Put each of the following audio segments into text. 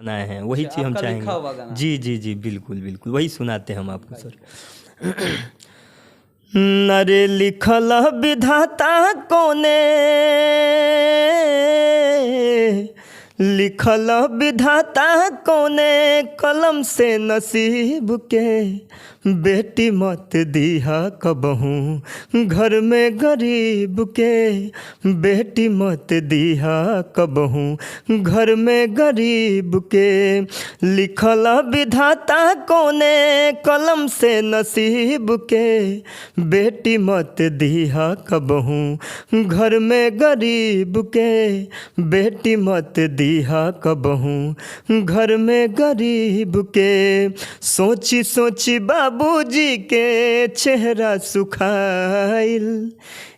बनाए हैं, वही चीज़ हम आपका लिखा हुआ चाहेंगे। गाना। जी जी जी, बिल्कुल बिल्कुल, वही सुनाते हैं हम आपको सर। नरे लिखल विधाता कोने, लिखल विधाता कोने कलम से नसीब के, बेटी मत दीहा कबहू घर में गरीब के, बेटी मत दीहा कबहू घर में गरीब के। लिखल विधाता कोने कलम से नसीब के, बेटी मत दीहा कबहू घर में गरीब के, बेटी मत दीहा कबहू घर में गरीब के। सोची सोची बाबूजी के चेहरा सुखाइल,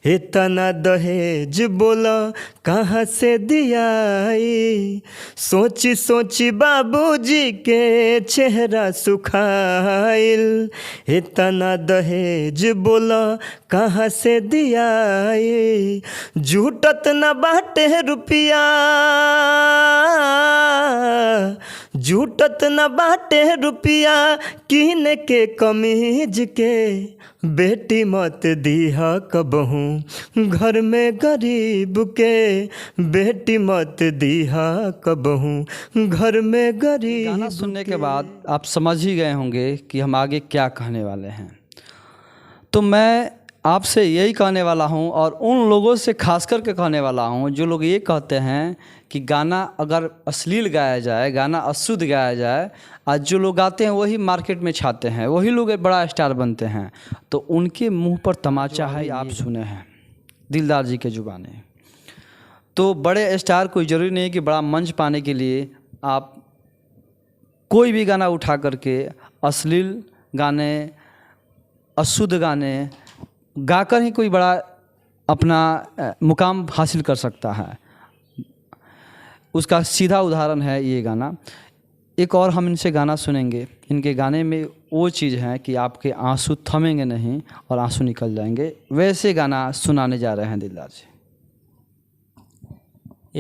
इतना दहेज बोला कहाँ से दियाई। सोची सोची बाबूजी के चेहरा सुखाइल, इतना दहेज बोला कहाँ से दियाई। झूठत न बाटे रुपया, झूठत न बाटे रुपया किन के कमीज के, बेटी मत दीहा कबहू घर में गरीब के, बेटी मत दीहा कबहू घर में गरीब। गाना सुनने के बाद आप समझ ही गए होंगे कि हम आगे क्या कहने वाले हैं। तो मैं आपसे यही कहने वाला हूं और उन लोगों से खास करके कहने वाला हूं जो लोग ये कहते हैं कि गाना अगर अश्लील गाया जाए, गाना अशुद्ध गाया जाए, आज जो लोग गाते हैं वही मार्केट में छाते हैं, वही लोग बड़ा स्टार बनते हैं, तो उनके मुंह पर तमाचा है आप सुने हैं दिलदार जी के जुबानी। तो बड़े स्टार कोई ज़रूरी नहीं कि बड़ा मंच पाने के लिए आप कोई भी गाना उठा करके अश्लील गाने, अशुद्ध गाने गाकर ही कोई बड़ा अपना मुकाम हासिल कर सकता है। उसका सीधा उदाहरण है ये गाना। एक और हम इनसे गाना सुनेंगे। इनके गाने में वो चीज़ है कि आपके आंसू थमेंगे नहीं और आंसू निकल जाएंगे, वैसे गाना सुनाने जा रहे हैं दिलदार जी।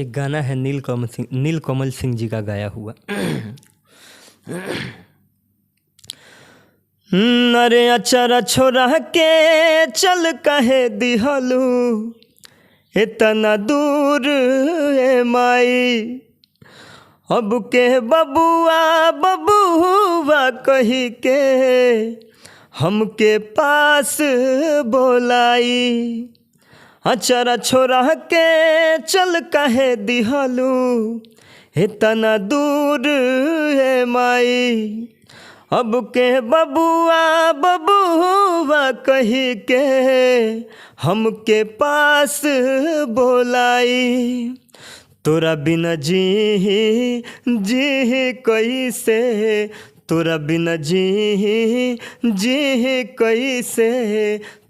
एक गाना है नीलकमल सिंह जी का गाया हुआ। अरे अचरा छोरा के चल कहे दिहलू, इतना दूर ए माई, अब के बबुआ बबुआ कही के हमके पास बोलाई। अचरा छोरा के चल कहे दिहलू, इतना दूर है माई, अब के बबुआ बबुआ कही के हमके पास बोलाई। तोरा बिना जी कैसे, तोरा बिना जी कैसे,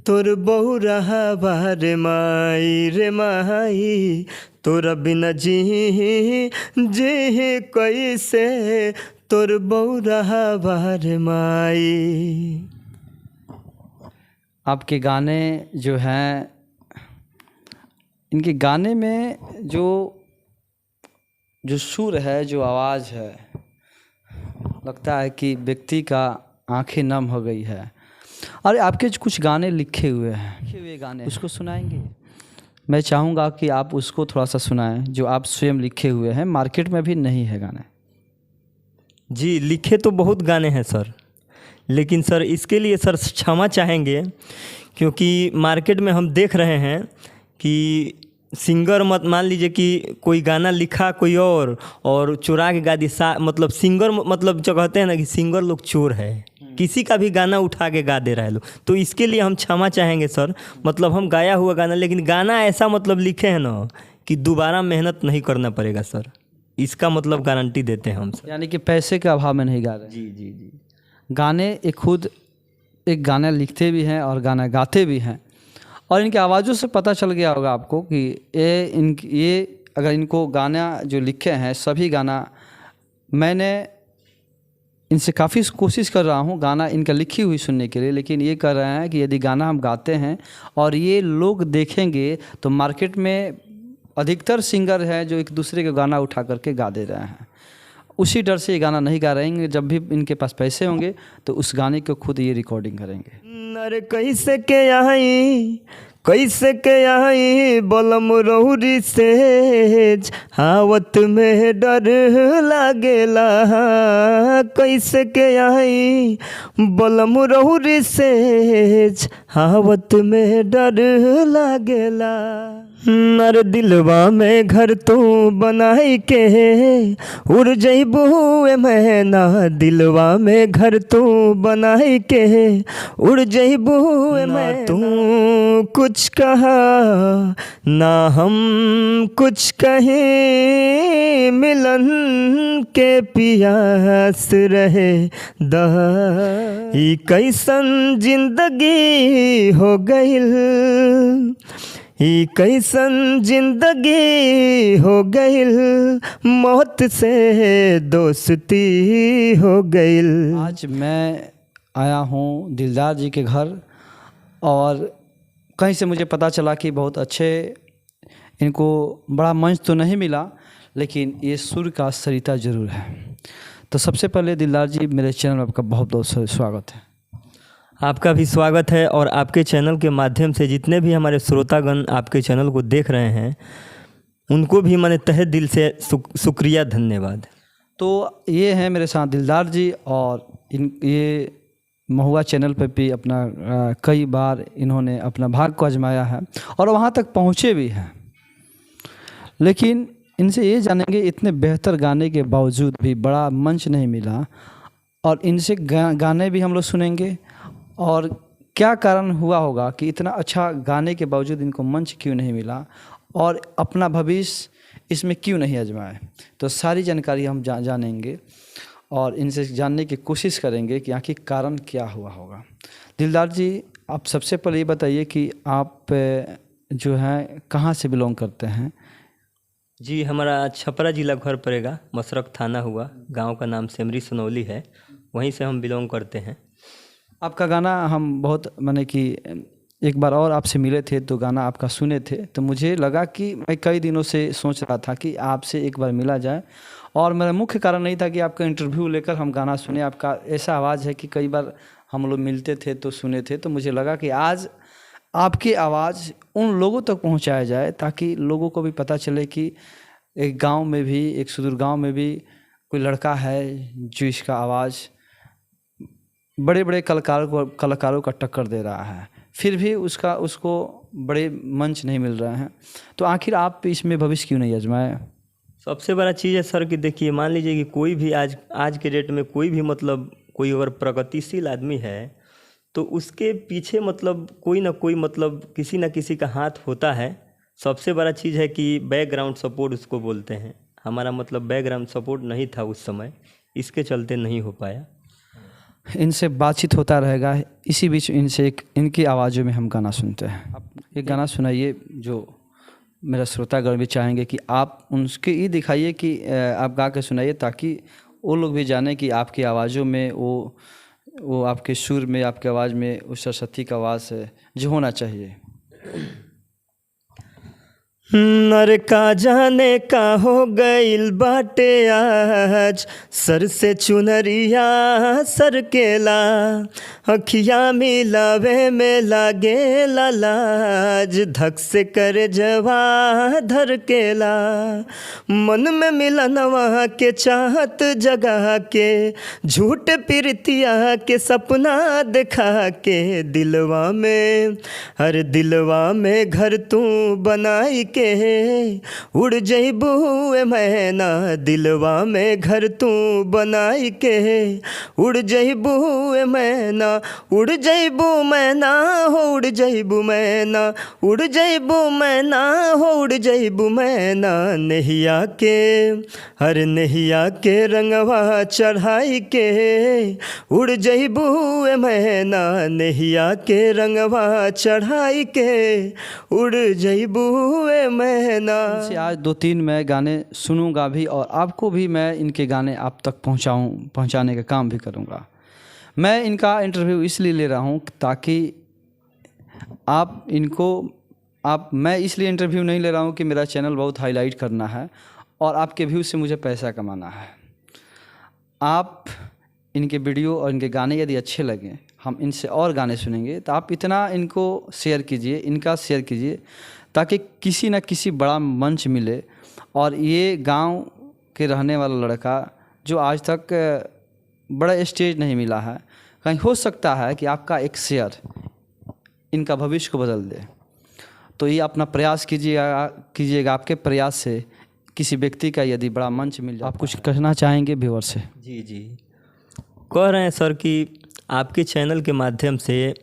तोर बहु रहा रे माई रे माई, तोरा बिना जी कैसे, तोर बहु रहा रे माई। आपके गाने जो हैं, इनके गाने में जो सुर है, जो आवाज़ है, लगता है कि व्यक्ति का आंखें नम हो गई है। और आपके जो कुछ गाने लिखे हुए हैं, लिखे हुए गाने उसको सुनाएंगे। मैं चाहूँगा कि आप उसको थोड़ा सा सुनाएं जो आप स्वयं लिखे हुए हैं, मार्केट में भी नहीं है गाने। जी, लिखे तो बहुत गाने हैं सर, लेकिन सर इसके लिए सर क्षमा चाहेंगे, क्योंकि मार्केट में हम देख रहे हैं कि सिंगर मत मान लीजिए कि कोई गाना लिखा कोई और चुरा के गा दी। मतलब सिंगर, मतलब जो कहते हैं ना कि सिंगर लोग चोर है, किसी का भी गाना उठा के गा दे रहा है लोग। तो इसके लिए हम क्षमा चाहेंगे सर। मतलब हम गाया हुआ गाना, लेकिन गाना ऐसा मतलब लिखे हैं ना कि दोबारा मेहनत नहीं करना पड़ेगा सर, इसका मतलब गारंटी देते हैं हम सर। यानी कि पैसे के अभाव में नहीं गा रहे। जी जी जी। गाने खुद एक गाना लिखते भी हैं और गाना गाते भी हैं, और इनकी आवाज़ों से पता चल गया होगा आपको कि ये अगर इनको गाना जो लिखे हैं, सभी गाना मैंने इनसे काफ़ी कोशिश कर रहा हूँ गाना इनका लिखी हुई सुनने के लिए, लेकिन ये कर रहे हैं कि यदि गाना हम गाते हैं और ये लोग देखेंगे तो मार्केट में अधिकतर सिंगर हैं जो एक दूसरे का गाना उठा करके गा दे रहे हैं। उसी डर से ये गाना नहीं गा रहे हैं। जब भी इनके पास पैसे होंगे तो उस गाने को खुद ये रिकॉर्डिंग करेंगे। अरे कैसे के आई बलम रहुरी से हावत में डर लागेला, कैसे के आई बलम रहुरी से हावत में डर लागेला। नर दिलवा में घर तू बनाई के उड़ जइबू मैना, दिलवा में घर तू बनाई के उड़ जइबू मैना। तू कुछ कहा ना हम कुछ कहें, मिलन के पियास रहे दा। ई कैसन जिंदगी हो गइल, ई कैसन जिंदगी हो गइल, मौत से दोस्ती हो गइल। आज मैं आया हूँ दिलदार जी के घर और कहीं से मुझे पता चला कि बहुत अच्छे, इनको बड़ा मंच तो नहीं मिला लेकिन ये सुर का सरिता ज़रूर है। तो सबसे पहले दिलदार जी, मेरे चैनल में आपका बहुत बहुत स्वागत है। आपका भी स्वागत है और आपके चैनल के माध्यम से जितने भी हमारे श्रोतागण आपके चैनल को देख रहे हैं उनको भी मैंने तहे दिल से शुक्रिया, धन्यवाद। तो ये हैं मेरे साथ दिलदार जी और ये महुआ चैनल पर भी अपना कई बार इन्होंने अपना भाग को आजमाया है और वहाँ तक पहुँचे भी हैं। लेकिन इनसे ये जानेंगे, इतने बेहतर गाने के बावजूद भी बड़ा मंच नहीं मिला और इनसे गाने भी हम लोग सुनेंगे और क्या कारण हुआ होगा कि इतना अच्छा गाने के बावजूद इनको मंच क्यों नहीं मिला और अपना भविष्य इसमें क्यों नहीं आजमाए। तो सारी जानकारी हम जानेंगे और इनसे जानने की कोशिश करेंगे कि आखिर कारण क्या हुआ होगा। दिलदार जी, आप सबसे पहले ये बताइए कि आप जो हैं कहाँ से बिलोंग करते हैं? जी, हमारा छपरा जिला घर पड़ेगा, मसरक थाना हुआ, गांव का नाम सेमरी सनौली है, वहीं से हम बिलोंग करते हैं। आपका गाना हम बहुत माने कि एक बार और आपसे मिले थे तो गाना आपका सुने थे, तो मुझे लगा कि मैं कई दिनों से सोच रहा था कि आपसे एक बार मिला जाए और मेरा मुख्य कारण नहीं था कि आपका इंटरव्यू लेकर हम गाना सुने। आपका ऐसा आवाज़ है कि कई बार हम लोग मिलते थे तो सुने थे, तो मुझे लगा कि आज आपकी आवाज़ उन लोगों तक पहुंचाया जाए ताकि लोगों को भी पता चले कि एक गांव में भी, एक सुदूर गांव में भी कोई लड़का है जो इसका आवाज़ बड़े बड़े कलाकारों का टक्कर दे रहा है, फिर भी उसको बड़े मंच नहीं मिल रहे हैं। तो आखिर आप इसमें भविष्य क्यों नहीं आजमाए? सबसे बड़ा चीज़ है सर कि देखिए, मान लीजिए कि कोई भी आज के डेट में कोई भी मतलब कोई अगर प्रगतिशील आदमी है तो उसके पीछे मतलब कोई ना कोई मतलब किसी ना किसी का हाथ होता है। सबसे बड़ा चीज़ है कि बैकग्राउंड सपोर्ट उसको बोलते हैं। हमारा मतलब बैकग्राउंड सपोर्ट नहीं था उस समय, इसके चलते नहीं हो पाया। इनसे बातचीत होता रहेगा, इसी बीच इनसे इनकी आवाज़ों में हम गाना सुनते हैं। आप एक गाना सुनाइए जो मेरा श्रोतागण भी चाहेंगे कि आप उनके ये दिखाइए कि आप गा के सुनाइए ताकि वो लोग भी जाने कि आपकी आवाज़ों में वो आपके सुर में, आपके आवाज़ में उस सरस्वती का आवाज़ है जो होना चाहिए। नर का जाने का हो गइल बाटे आज, सर से चुनरिया सर केला, अखिया मिलावे में लागे लाज, धक से कर जवा धर केला, मन में मिलनवा के चाहत जगा के, झूठ प्रीतिया के सपना दिखा के, दिलवा में हर दिलवा में घर तू बनाई के उड़ जइबू मैना, दिलवा में घर तू बनाई के उड़ जइबू मैना, उड़ जइबू मैना हो उड़ जइबू मैना, उड़ जइबू मैना हो उड़ जइबू मैना, नहिया के हर नहिया के रंगवा चढ़ाई के उड़ जइबू मैना, नहिया के रंगवा चढ़ाई के उड़ जइबू मैना। इनसे आज 2-3 मैं गाने सुनूंगा भी और आपको भी मैं इनके गाने आप तक पहुंचाने का काम भी करूंगा। मैं इनका इंटरव्यू इसलिए ले रहा हूं ताकि मैं इसलिए इंटरव्यू नहीं ले रहा हूं कि मेरा चैनल बहुत हाईलाइट करना है और आपके व्यू से मुझे पैसा कमाना है। आप इनके वीडियो और इनके गाने यदि अच्छे लगें, हम इनसे और गाने सुनेंगे, तो आप इतना इनको शेयर कीजिए, इनका शेयर कीजिए, ताकि किसी न किसी बड़ा मंच मिले और ये गांव के रहने वाला लड़का जो आज तक बड़ा स्टेज नहीं मिला है, कहीं हो सकता है कि आपका एक शेयर इनका भविष्य को बदल दे। तो ये अपना प्रयास कीजिएगा। आपके प्रयास से किसी व्यक्ति का यदि बड़ा मंच मिल जाए, आप कुछ कहना चाहेंगे व्यूअर से? जी जी, कह रहे हैं सर कि आपके चैनल के माध्यम से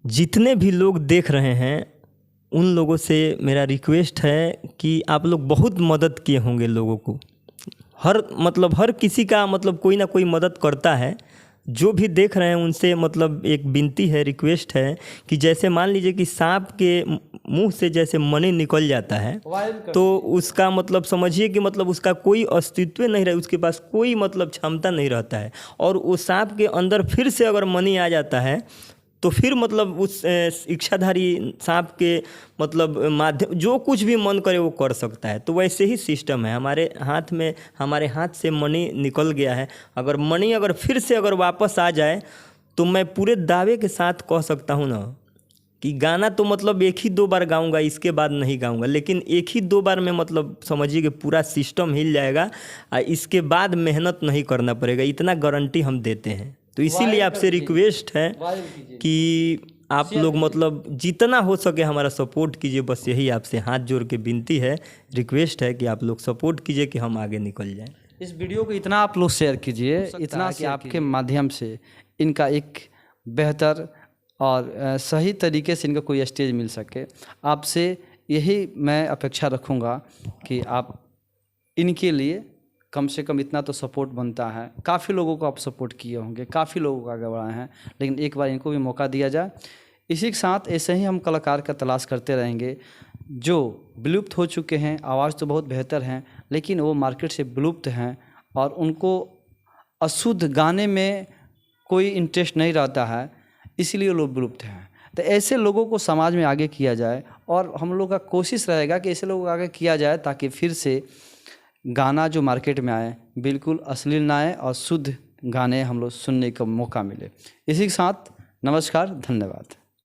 जितने भी लोग देख रहे हैं उन लोगों से मेरा रिक्वेस्ट है कि आप लोग बहुत मदद किए होंगे लोगों को। हर किसी का कोई ना कोई मदद करता है। जो भी देख रहे हैं उनसे एक विनती है, रिक्वेस्ट है कि जैसे मान लीजिए कि सांप के मुंह से जैसे मणि निकल जाता है, तो उसका समझिए कि उसका कोई अस्तित्व नहीं रहे, उसके पास कोई क्षमता नहीं रहता है। और वो सांप के अंदर फिर से अगर मणि आ जाता है तो फिर उस इच्छाधारी सांप के माध्यम जो कुछ भी मन करे वो कर सकता है। तो वैसे ही सिस्टम है। हमारे हाथ से मणि निकल गया है, अगर मणि फिर से वापस आ जाए तो मैं पूरे दावे के साथ कह सकता हूँ ना कि गाना तो एक ही 2 बार गाऊंगा, इसके बाद नहीं गाऊंगा, लेकिन एक ही 2 बार में समझिए कि पूरा सिस्टम हिल जाएगा और इसके बाद मेहनत नहीं करना पड़ेगा, इतना गारंटी हम देते हैं। तो इसीलिए आपसे रिक्वेस्ट है कि आप लोग जितना हो सके हमारा सपोर्ट कीजिए। बस यही आपसे हाथ जोड़ के विनती है, रिक्वेस्ट है कि आप लोग सपोर्ट कीजिए कि हम आगे निकल जाएं। इस वीडियो को इतना आप लोग शेयर कीजिए, इतना कि आपके माध्यम से इनका एक बेहतर और सही तरीके से इनका कोई स्टेज मिल सके। आपसे यही मैं अपेक्षा रखूँगा कि आप इनके लिए कम से कम इतना तो सपोर्ट बनता है। काफ़ी लोगों को आप सपोर्ट किए होंगे, काफ़ी लोगों को आगे बढ़ाए हैं, लेकिन एक बार इनको भी मौका दिया जाए। इसी के साथ ऐसे ही हम कलाकार का तलाश करते रहेंगे जो विलुप्त हो चुके हैं। आवाज़ तो बहुत बेहतर हैं, लेकिन वो मार्केट से विलुप्त हैं और उनको अशुद्ध गाने में कोई इंटरेस्ट नहीं रहता है, इसीलिए लोग विलुप्त हैं। तो ऐसे लोगों को समाज में आगे किया जाए और हम लोग का कोशिश रहेगा कि ऐसे लोगों को आगे किया जाए, ताकि फिर से गाना जो मार्केट में आए बिल्कुल अश्लील ना आए और शुद्ध गाने हम लोग सुनने का मौका मिले। इसी के साथ नमस्कार, धन्यवाद।